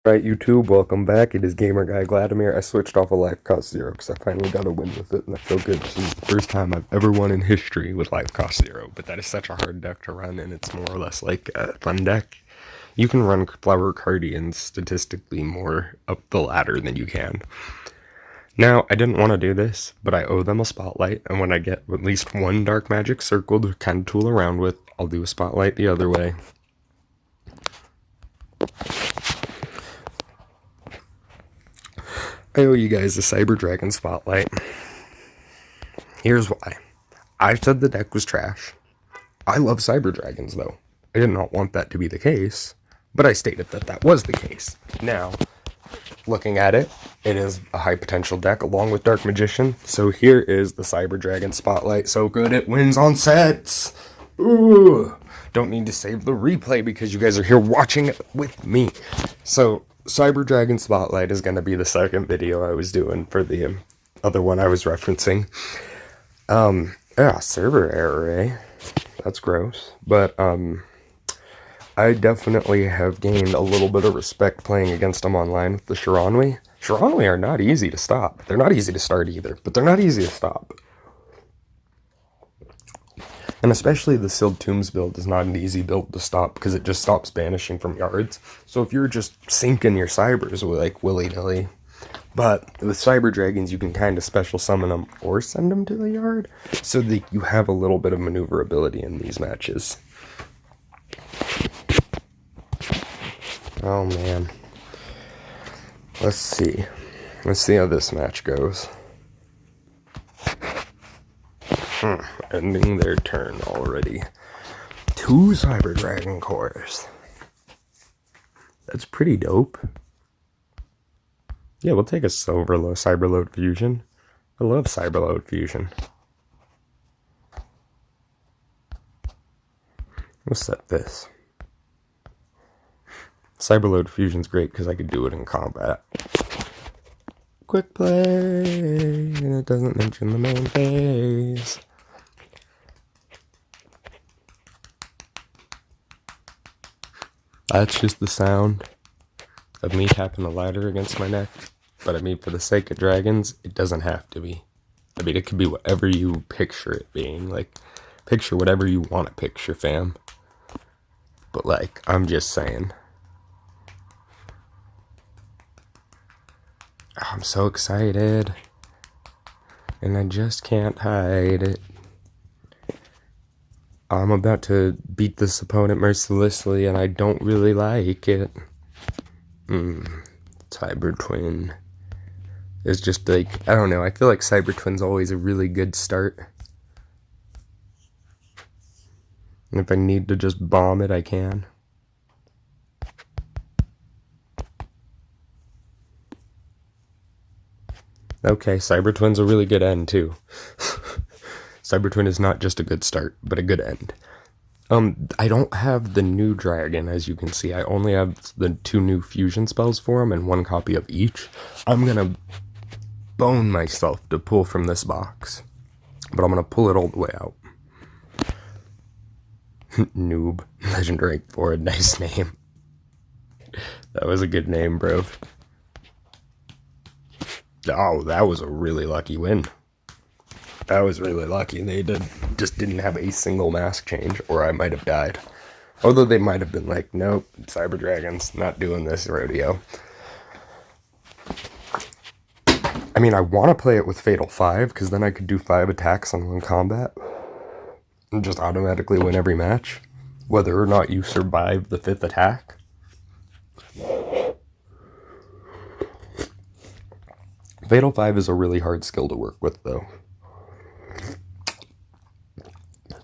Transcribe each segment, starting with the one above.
Alright, YouTube, welcome back. It is Gamer Guy Vladimir. I switched off of Life Cost Zero because I finally got a win with it, and I feel good. This is the first time I've ever won in history with Life Cost Zero, but that is such a hard deck to run, and it's more or less like a fun deck. You can run Flower Cardians statistically more up the ladder than you can. Now, I didn't want to do this, but I owe them a spotlight, and when I get at least one Dark Magic circle to kind of tool around with, I'll do a spotlight the other way. I owe you guys a Cyber Dragon spotlight. Here's why. I said the deck was trash. I love Cyber Dragons, though. I did not want that to be the case, but I stated that that was the case. Now, looking at it, it is a high potential deck along with Dark Magician. So here is the Cyber Dragon spotlight. So good it wins on sets. Ooh. Don't need to save the replay because you guys are here watching it with me. So Cyber Dragon Spotlight is going to be the second video I was doing for the other one I was referencing. Server error, eh? That's gross. But, I definitely have gained a little bit of respect playing against them online with the Shiranui. Shiranui are not easy to stop. They're not easy to start either, but they're not easy to stop. And especially the Sealed Tombs build is not an easy build to stop because it just stops banishing from yards. So if you're just sinking your Cybers like willy-nilly, but with Cyber Dragons you can kind of special summon them or send them to the yard so that you have a little bit of maneuverability in these matches. Oh man. Let's see. Let's see how this match goes. Ending their turn already. 2 Cyber Dragon cores. That's pretty dope. Yeah, we'll take a Cyberload Fusion. I love Cyberload Fusion. We'll set this. Cyberload Fusion's great because I could do it in combat. Quick play, and it doesn't mention the main phase. That's just the sound of me tapping the ladder against my neck. But I mean, for the sake of dragons, it doesn't have to be. I mean, it could be whatever you picture it being. Like, picture whatever you want to picture, fam. But, like, I'm just saying. I'm so excited. And I just can't hide it. I'm about to beat this opponent mercilessly, and I don't really like it. Cyber Twin. It's just like, I don't know, I feel like Cyber Twin's always a really good start. And if I need to just bomb it, I can. Okay, Cyber Twin's a really good end, too. Cyber Twin is not just a good start, but a good end. I don't have the new dragon, as you can see. I only have the 2 new fusion spells for him and 1 copy of each. I'm gonna bone myself to pull from this box, but I'm gonna pull it all the way out. Noob. Legendary 4, nice name. That was a good name, bro. Oh, that was a really lucky win. That was really lucky. They just didn't have a single mask change, or I might have died. Although they might have been like, nope, Cyber Dragons, not doing this rodeo. I mean, I want to play it with Fatal 5, because then I could do 5 attacks on 1 combat. And just automatically win every match, whether or not you survive the 5th attack. Fatal 5 is a really hard skill to work with, though.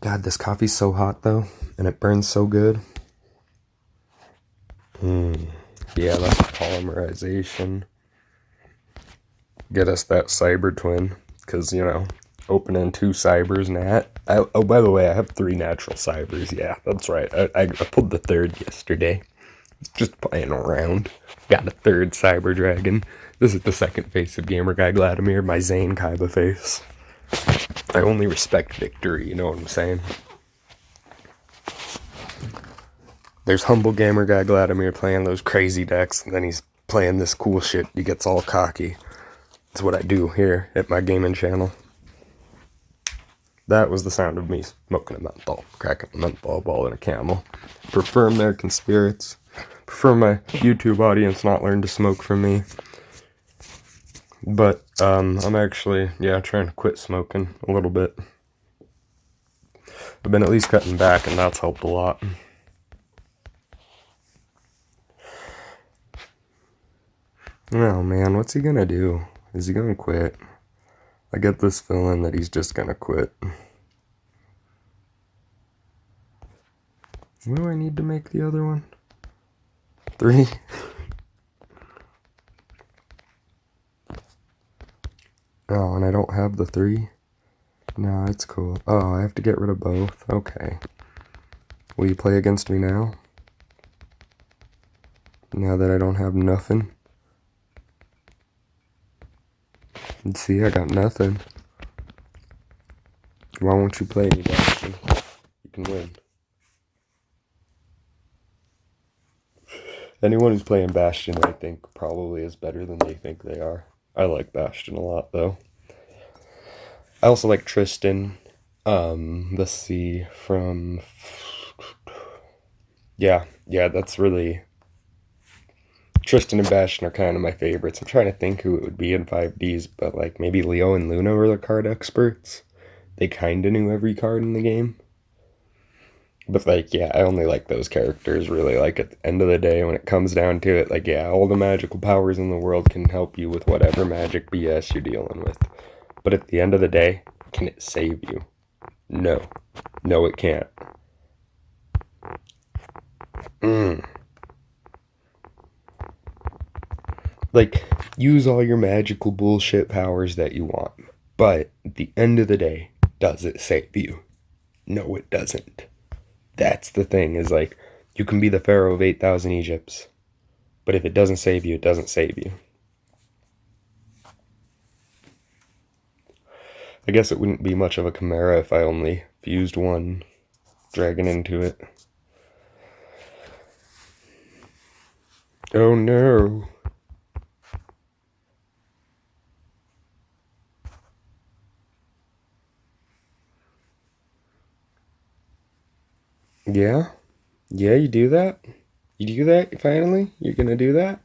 God, this coffee's so hot, though, and it burns so good. Yeah, that's polymerization. Get us that Cyber Twin, because, you know, opening 2 Cybers, oh, by the way, I have 3 natural Cybers. Yeah, that's right. I pulled the 3rd yesterday. Just playing around. Got a 3rd Cyber Dragon. This is the 2nd face of Gamer Guy Vladimir, my Zane Kaiba face. I only respect victory, you know what I'm saying? There's humble Gamer Guy Vladimir playing those crazy decks, and then he's playing this cool shit, he gets all cocky. That's what I do here at my gaming channel. That was the sound of me smoking a menthol, cracking a menthol ball in a Camel. Prefer American Spirits. Prefer my YouTube audience not learn to smoke from me. But I'm actually, trying to quit smoking a little bit. I've been at least cutting back, and that's helped a lot. Oh man, what's he gonna do? Is he gonna quit? I get this feeling that he's just gonna quit. What do I need to make the other one? 3? Oh, and I don't have the 3? No, it's cool. Oh, I have to get rid of both? Okay. Will you play against me now? Now that I don't have nothing? And see, I got nothing. Why won't you play me, Bastion? You can win. Anyone who's playing Bastion, I think, probably is better than they think they are. I like Bastion a lot, though. I also like Tristan. Let's see, from... Yeah, that's really... Tristan and Bastion are kind of my favorites. I'm trying to think who it would be in 5Ds, but like maybe Leo and Luna were the card experts. They kind of knew every card in the game. But like, I only like those characters really. Like at the end of the day, when it comes down to it, like all the magical powers in the world can help you with whatever magic BS you're dealing with. But at the end of the day, can it save you? No. No, it can't. Like, use all your magical bullshit powers that you want. But at the end of the day, does it save you? No, it doesn't. That's the thing, is like, you can be the Pharaoh of 8,000 Egypts. But if it doesn't save you, it doesn't save you. I guess it wouldn't be much of a Chimera if I only fused one dragon into it. Oh no. Yeah? Yeah, you do that? You do that, finally? You're gonna do that?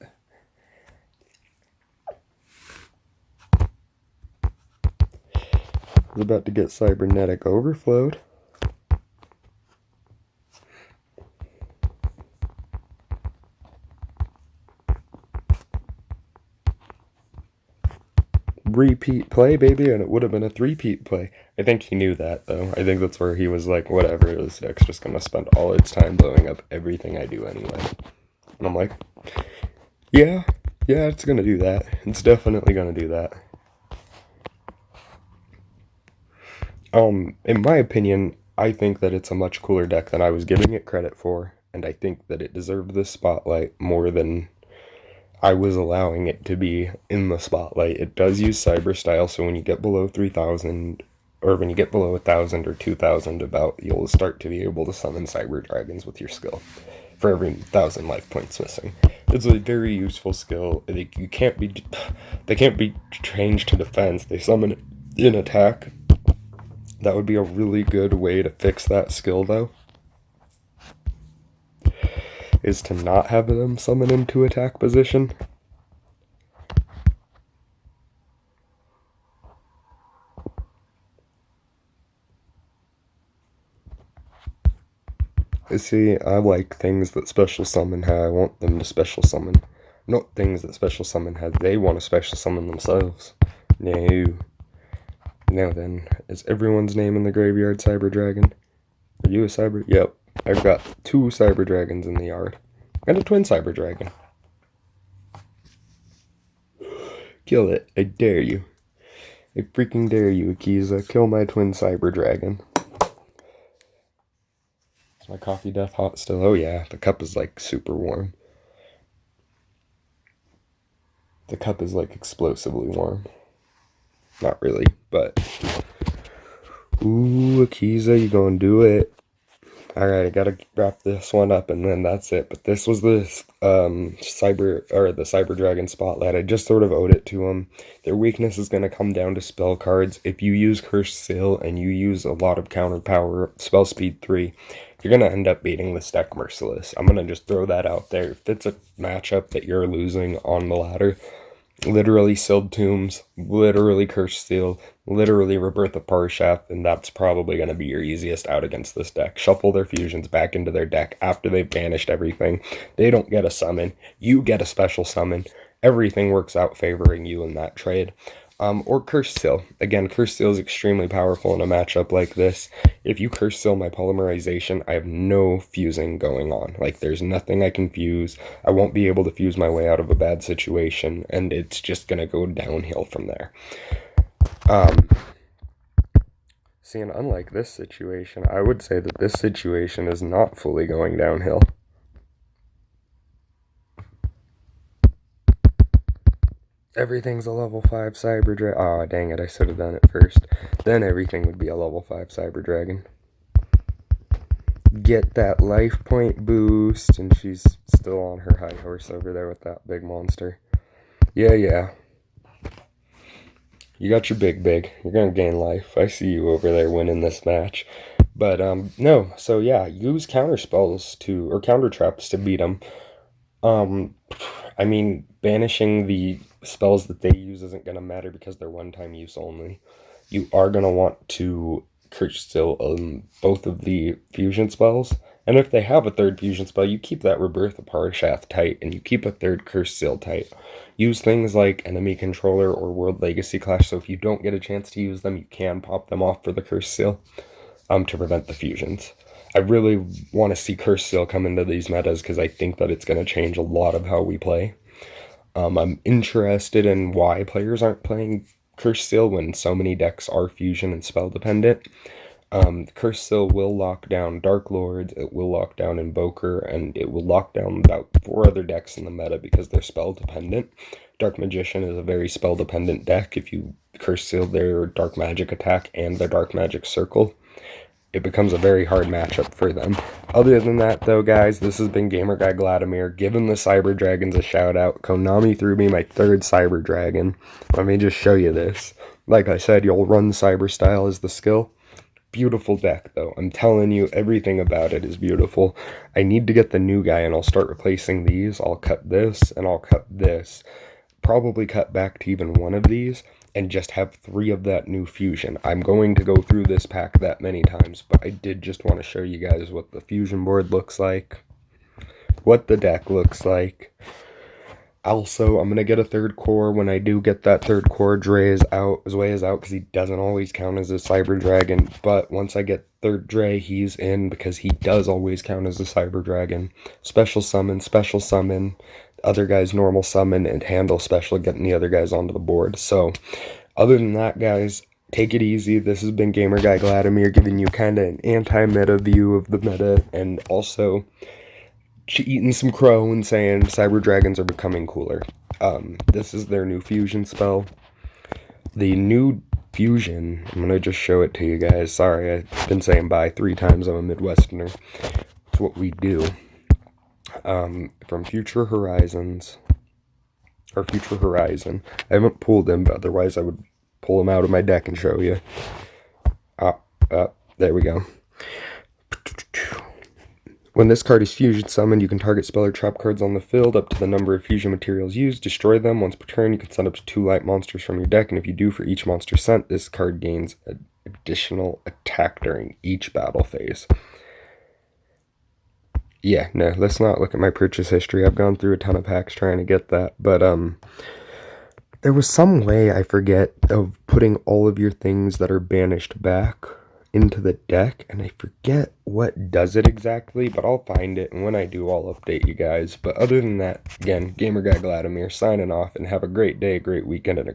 I was about to get cybernetic overflowed. Repeat play, baby, and it would have been a 3-peat play. I think he knew that, though. I think that's where he was like, whatever, this deck's just gonna spend all its time blowing up everything I do anyway. And I'm like, yeah, it's gonna do that. It's definitely gonna do that. In my opinion, I think that it's a much cooler deck than I was giving it credit for, and I think that it deserved this spotlight more than I was allowing it to be in the spotlight. It does use Cyber Style, so when you get below 3,000, or when you get below 1,000 or 2,000 about, you'll start to be able to summon Cyber Dragons with your skill for every 1,000 life points missing. It's a very useful skill. They can't be changed to defense. They summon it in attack. That would be a really good way to fix that skill, though, is to not have them summon into attack position. See, I like things that special summon how I want them to special summon, not things that special summon how they want to special summon themselves. No. Now then, is everyone's name in the graveyard Cyber Dragon? Are you a Cyber? Yep. I've got 2 Cyber Dragons in the yard. And a twin Cyber Dragon. Kill it. I dare you. I freaking dare you, Akiza. Kill my twin Cyber Dragon. Is my coffee death hot still? Oh yeah, the cup is like super warm. The cup is like explosively warm. Not really, but... Ooh, Akiza, you gonna do it. Alright, I gotta wrap this one up and then that's it. But this was the Cyber Dragon Spotlight. I just sort of owed it to them. Their weakness is gonna come down to spell cards. If you use Cursed Seal and you use a lot of counter power, spell speed 3, you're gonna end up beating this deck merciless. I'm gonna just throw that out there. If it's a matchup that you're losing on the ladder, literally Sealed Tombs, literally Cursed Steel, literally Rebirth of Parshath, and that's probably going to be your easiest out against this deck. Shuffle their fusions back into their deck after they've banished everything. They don't get a summon. You get a special summon. Everything works out favoring you in that trade. Or Curse Seal. Again, Curse Seal is extremely powerful in a matchup like this. If you Curse Seal my Polymerization, I have no fusing going on. Like, there's nothing I can fuse. I won't be able to fuse my way out of a bad situation, and it's just gonna go downhill from there. See, and unlike this situation, I would say that this situation is not fully going downhill. Everything's a level 5 Cyber Dragon. Aw, dang it, I should have done it first. Then everything would be a level 5 Cyber Dragon. Get that life point boost, and she's still on her high horse over there with that big monster. Yeah. You got your big. You're gonna gain life. I see you over there winning this match. But, no. So, yeah, use counter spells or counter traps to beat them. I mean, banishing the spells that they use isn't going to matter because they're one-time use only. You are going to want to Curse Seal both of the fusion spells. And if they have a third fusion spell, you keep that Rebirth of Parshath tight, and you keep a third Curse Seal tight. Use things like Enemy Controller or World Legacy Clash, so if you don't get a chance to use them, you can pop them off for the Curse Seal to prevent the fusions. I really want to see Curse Seal come into these metas because I think that it's going to change a lot of how we play. I'm interested in why players aren't playing Curse Seal when so many decks are fusion and spell dependent. Curse Seal will lock down Dark Lords, it will lock down Invoker, and it will lock down about 4 other decks in the meta because they're spell dependent. Dark Magician is a very spell dependent deck. If you Curse Seal their Dark Magic attack and their Dark Magic Circle, it becomes a very hard matchup for them. Other than that, though, guys, this has been Gamer Guy Vladimir giving the Cyber Dragons a shout out. Konami threw me my 3rd Cyber Dragon. Let me just show you this. Like I said, you'll run Cyber Style as the skill. Beautiful deck, though. I'm telling you, everything about it is beautiful. I need to get the new guy, and I'll start replacing these. I'll cut this, and I'll cut this. Probably cut back to even one of these, and just have 3 of that new fusion. I'm going to go through this pack that many times, but I did just want to show you guys what the fusion board looks like, what the deck looks like. Also, I'm going to get a 3rd core. When I do get that 3rd core, Dre is out because he doesn't always count as a Cyber Dragon, but once I get 3rd Dre, he's in because he does always count as a Cyber Dragon. Special summon, other guys normal summon, and handle special, getting the other guys onto the board. So, other than that, guys, take it easy. This has been Gamer Guy Vladimir giving you kind of an anti-meta view of the meta, and also eating some crow and saying Cyber Dragons are becoming cooler. This is their new fusion spell. The new fusion, I'm going to just show it to you guys. Sorry, I've been saying bye 3 times. I'm a Midwesterner. It's what we do. From Future Horizon. I haven't pulled him, but otherwise I would pull him out of my deck and show you. There we go. When this card is fusion summoned, you can target spell or trap cards on the field up to the number of fusion materials used, destroy them. Once per turn, you can send up to 2 light monsters from your deck, and if you do, for each monster sent, this card gains additional attack during each battle phase. Yeah, no, let's not look at my purchase history. I've gone through a ton of packs trying to get that, but there was some way, I forget, of putting all of your things that are banished back into the deck, and I forget what does it exactly, but I'll find it, and when I do, I'll update you guys. But other than that, again, Gamer Guy Vladimir signing off, and have a great day, great weekend, and a